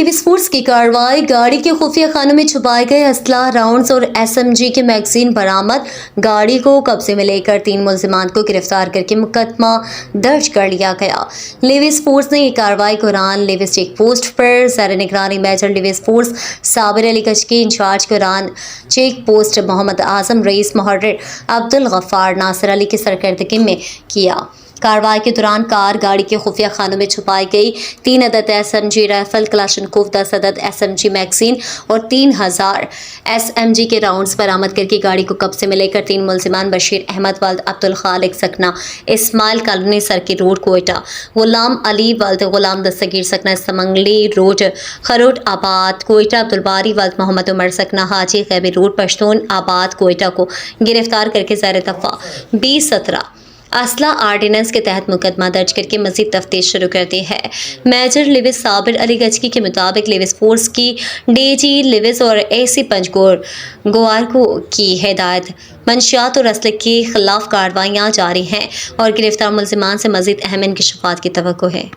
Lewis force की कार्रवाई। गाड़ी के खुफिया खानों में छुपाए गए असला, राउंड्स और SMG के मैगजीन बरामद। गाड़ी को कब्जे में लेकर 3 मुलजिमान को गिरफ्तार करके मुकदमा दर्ज कर लिया गया। लिविस फोर्स ने ये कार्रवाई कुरान लिविस चेक पोस्ट पर ज़र निगरानी major Levies force Sabir Ali Gachki, incharge कुरान चेक पोस्ट मोहम्मद आजम, रईस मुहर्रिर अब्दुल गफ्फार नासिर अली की सरकर्दगी में किया। कार्रवाई के दौरान कार गाड़ी के खुफिया खानों में छुपाई गई 3 अदद SMG राइफल, क्लाशनकोव 10 अदद SMG मैगजीन और 3000 SMG के राउंड्स बरामद करके गाड़ी को कब्जे में लेकर 3 मुलजिमान बशीर अहमद वल्द अब्दुल खालिक सकना Ismail colony circuit road Quetta, Ghulam Ali वल्द गुलाम दस्तगीर सकना समंगली रोड खरोट आबाद कोयटा, अब्दुल बारी वल्द मोहम्मद उमर सकना हाजी गैबी रोड पश्तून आबाद कोयटा को गिरफ्तार करके ज़र दफ़ा 2017 असला आर्डिनेंस के तहत मुकदमा दर्ज करके मज़ीद तफ्तीश शुरू कर दी है। मेजर लिविस साबिर अली गचकी के मुताबिक लिविस फोर्स की DG लिविस और AC पंजगोर गोवारको की हिदायत मंशियात और असले के खिलाफ कार्रवाइयाँ जारी हैं और गिरफ्तार मुलजिमान से मज़ीद अहम इंकशाफात की तवक्को है।